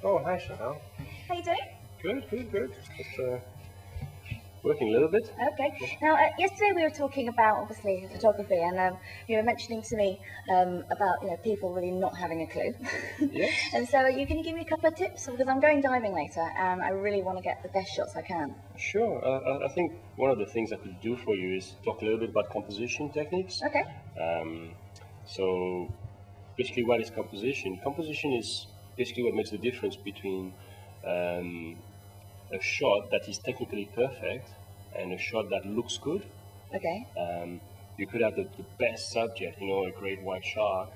Oh, hi, Chantal. How you doing? Good. Just working a little bit. Okay. Now, yesterday we were talking about, obviously, photography, and you were mentioning to me about, people really not having a clue. Yes. And so you can give me a couple of tips, because I'm going diving later, and I really want to get the best shots I can. Sure. I think one of the things I could do for you is talk a little bit about composition techniques. Okay. So basically, what is composition? Composition is basically what makes the difference between a shot that is technically perfect and a shot that looks good. Okay. You could have the best subject, a great white shark,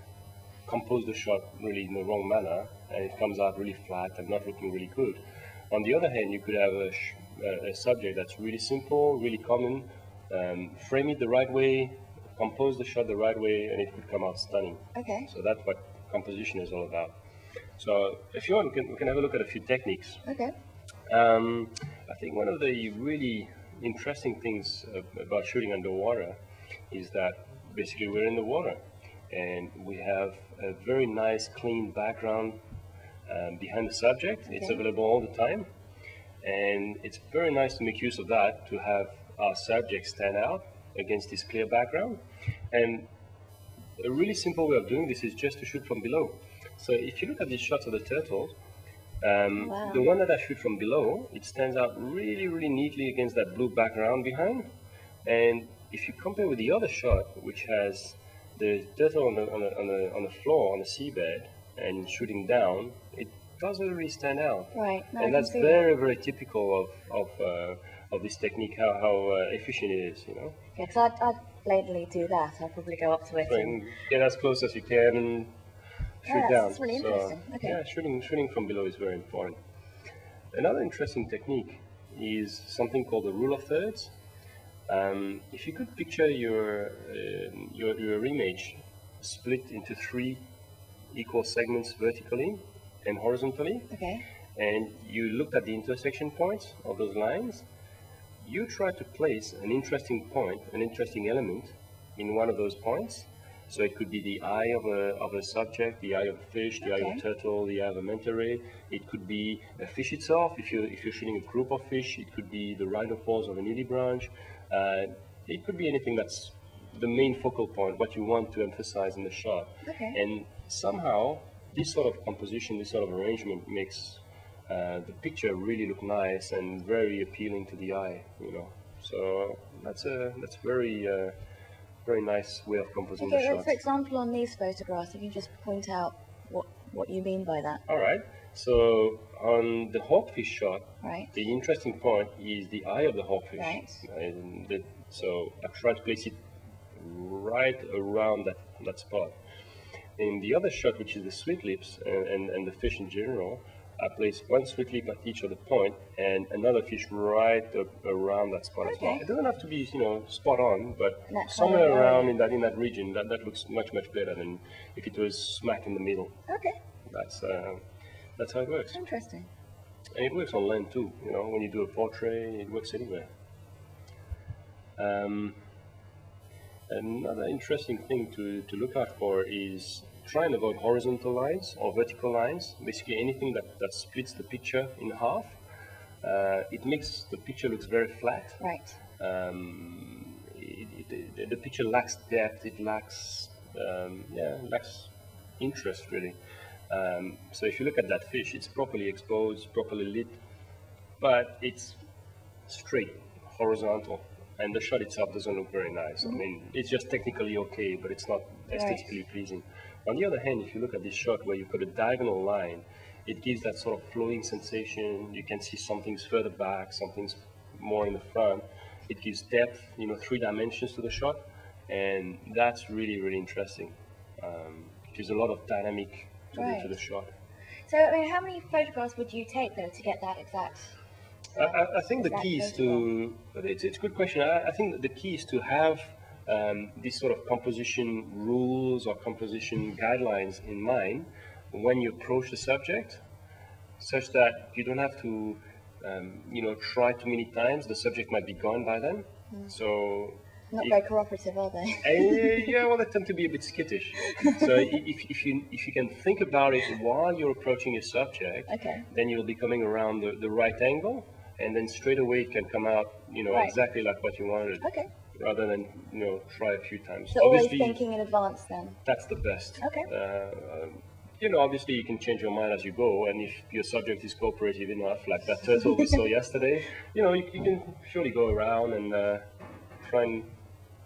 compose the shot really in the wrong manner, and it comes out really flat and not looking really good. On the other hand, you could have a subject that's really simple, really common, frame it the right way, compose the shot the right way, and it could come out stunning. Okay. So that's what composition is all about. So if you want, we can have a look at a few techniques. Okay. I think one of the really interesting things about shooting underwater is that basically we're in the water and we have a very nice clean background behind the subject. Okay. It's available all the time, and it's very nice to make use of that to have our subject stand out against this clear background. And a really simple way of doing this is just to shoot from below. So if you look at these shots of the turtle, Wow. The one that I shoot from below, it stands out really, really neatly against that blue background behind. And if you compare with the other shot, which has the turtle on the floor, on the seabed, and shooting down, it doesn't really stand out. Right. No, and that's very, very typical of this technique, how efficient it is, Yeah, because I'd blatantly do that. I'd probably go up to it and get as close as you can and shoot down. That's really interesting. Okay. Yeah, shooting from below is very important. Another interesting technique is something called the rule of thirds. If you could picture your image split into 3 equal segments vertically and horizontally, okay, and you looked at the intersection points of those lines, you try to place an interesting point, an interesting element in one of those points. So it could be the eye of a subject, the eye of a fish, the eye of a turtle, the eye of a manta ray. It could be a fish itself. If you're shooting a group of fish, it could be the rhinophores of a nudibranch. It could be anything that's the main focal point, what you want to emphasize in the shot. Okay. And somehow, this sort of composition, this sort of arrangement makes the picture really look nice and very appealing to the eye. So that's very nice way of composing the shots. For example, on these photographs, if you just point out what you mean by that. All right. So on the hawkfish shot, right, the interesting point is the eye of the hawkfish. Right. So I try to place it right around that spot. In the other shot, which is the sweet lips and the fish in general, I place one sweet lip at each of the point and another fish right around that spot as well. It doesn't have to be, spot on, but somewhere around in that region, that looks much better than if it was smack in the middle. Okay. That's how it works. Interesting. And it works on land too. When you do a portrait, it works anywhere. Another interesting thing to look out for is try and avoid horizontal lines or vertical lines. Basically anything that splits the picture in half. It makes the picture looks very flat. Right. The picture lacks depth. It lacks lacks interest really. So if you look at that fish, it's properly exposed, properly lit, but it's straight, horizontal. And the shot itself doesn't look very nice. Mm-hmm. I mean, it's just technically okay, but it's not aesthetically pleasing. On the other hand, if you look at this shot where you've got a diagonal line, it gives that sort of flowing sensation. You can see some things further back, some things more in the front. It gives depth, 3 dimensions to the shot, and that's really, really interesting. It gives a lot of dynamic to the shot. So, I mean, how many photographs would you take, though, to get that exact? I think the key is to, it's a good question. I think the key is to have these sort of composition rules or composition guidelines in mind when you approach the subject, such that you don't have to, try too many times. The subject might be gone by then. So Not very cooperative, are they? Yeah, well, they tend to be a bit skittish. So if you can think about it while you're approaching your subject, Okay. then you'll be coming around the right angle, and then straight away it can come out, Right. exactly like what you wanted. Okay. Rather than try a few times. So always thinking in advance then. That's the best. Okay. Obviously you can change your mind as you go, and if your subject is cooperative enough, like that turtle we saw yesterday, you can surely go around and try and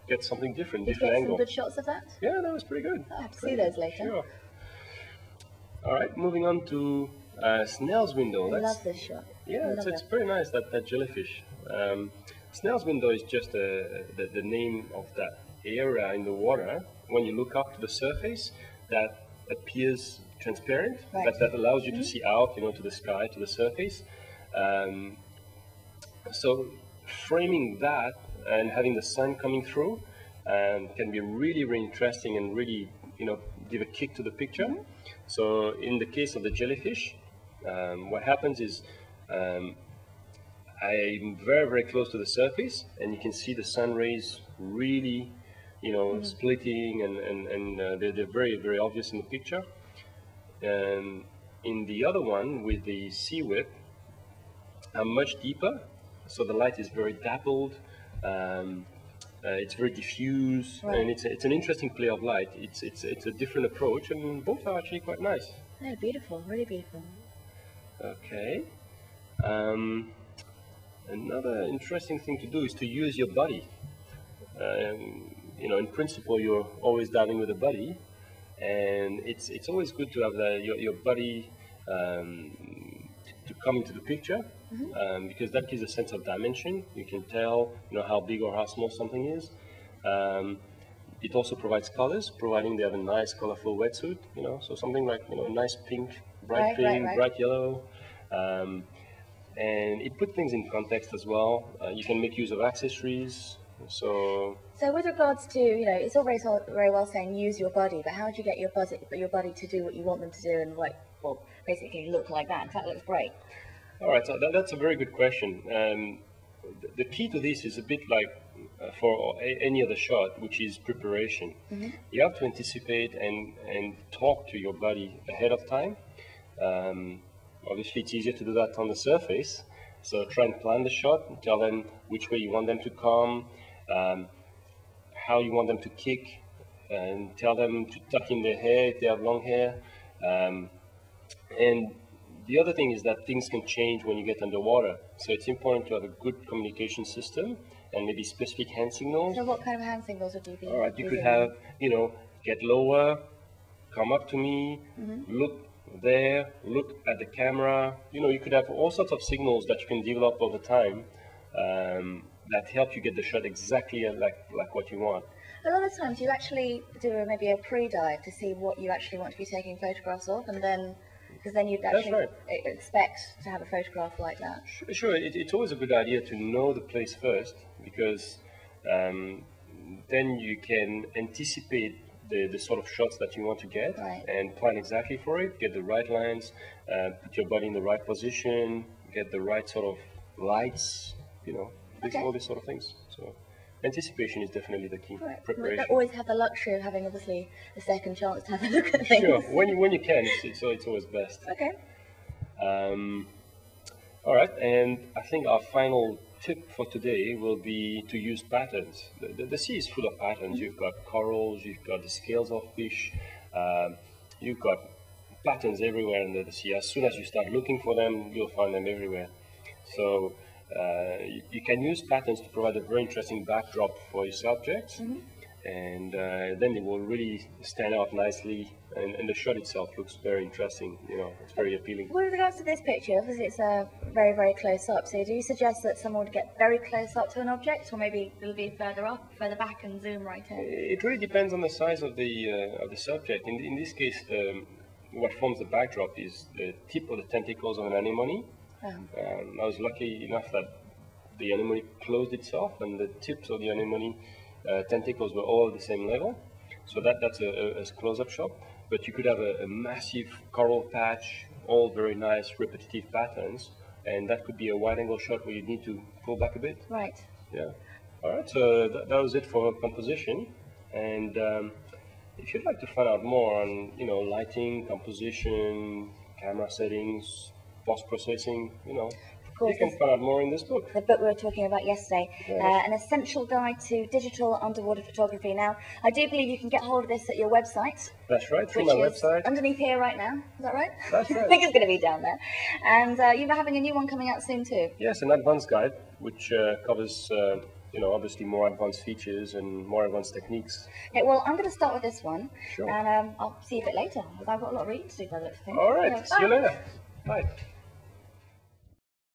get something different, Did you different get angle. some good shots of that? Yeah, that was pretty good. I'll have to see those later. Sure. All right, moving on to Snell's window. I love this shot. Yeah, it's pretty nice, that jellyfish. Snell's window is just the name of that area in the water. When you look up to the surface, that appears transparent, Right. that allows you to see out, to the sky, to the surface. So framing that and having the sun coming through can be really, really interesting and really, give a kick to the picture. So in the case of the jellyfish, what happens is I'm very, very close to the surface, and you can see the sun rays really, splitting, and they're very, very obvious in the picture. In the other one, with the sea whip, I'm much deeper, so the light is very dappled. It's very diffuse, Right. and it's an interesting play of light. It's a different approach, and both are actually quite nice. Oh, beautiful, really beautiful. Okay. Another interesting thing to do is to use your buddy. In principle, you're always diving with a buddy, and it's always good to have your buddy to come into the picture, because that gives a sense of dimension. You can tell, how big or how small something is. It also provides colors, providing they have a nice, colorful wetsuit. So something like a nice pink, bright pink, bright yellow. And it puts things in context as well. You can make use of accessories. So with regards to, it's all very well saying use your body, but how do you get your body to do what you want them to do and basically look like that? That looks great. All right, so that's a very good question. The key to this is a bit like for any other shot, which is preparation. You have to anticipate and talk to your buddy ahead of time. Obviously, it's easier to do that on the surface. So try and plan the shot, and tell them which way you want them to come, how you want them to kick, and tell them to tuck in their hair if they have long hair. And the other thing is that things can change when you get underwater. So it's important to have a good communication system and maybe specific hand signals. So what kind of hand signals would you be All right, you could using? have, get lower, come up to me, look there, look at the camera. You could have all sorts of signals that you can develop over time that help you get the shot exactly like what you want. A lot of times you actually do maybe a pre-dive to see what you actually want to be taking photographs of, and then because then you'd actually expect to have a photograph like that. Sure, it's always a good idea to know the place first, because then you can anticipate the sort of shots that you want to get, Right. and plan exactly for it, get the right lines, put your body in the right position, get the right sort of lights, all these sort of things. So anticipation is definitely the key. Right. Preparation. But always have the luxury of having obviously a second chance to have a look at things. Sure, when you can, it's always best. Okay. All right, and I think our final tip for today will be to use patterns. The sea is full of patterns. You've got corals, you've got the scales of fish, you've got patterns everywhere under the sea. As soon as you start looking for them, you'll find them everywhere. So you can use patterns to provide a very interesting backdrop for your subjects, and then it will really stand out nicely, and the shot itself looks very interesting. It's very appealing. With regards to this picture, obviously it's very, very close up. So do you suggest that someone would get very close up to an object, or maybe it'll be further up, further back, and zoom right in? It really depends on the size of the subject. In this case, what forms the backdrop is the tip of the tentacles of an anemone. I was lucky enough that the anemone closed itself, and the tips of the anemone tentacles were all at the same level. So that's a close-up shot. But you could have a massive coral patch, all very nice repetitive patterns, and that could be a wide-angle shot where you need to pull back a bit. Right. Yeah. All right, so that was it for composition. And if you'd like to find out more on, lighting, composition, camera settings, post-processing, you can find out more in this book. The book we were talking about yesterday, Yes. An Essential Guide to Digital Underwater Photography. Now, I do believe you can get hold of this at your website. That's right, through which my is website. underneath here right now. Is that right? That's right. I think it's going to be down there. And you were having a new one coming out soon too. Yes, an advanced guide, which covers, obviously more advanced features and more advanced techniques. Okay, well, I'm going to start with this one. Sure. And I'll see you a bit later, because I've got a lot of reading to do by the looks of things. All right, see you later. Bye.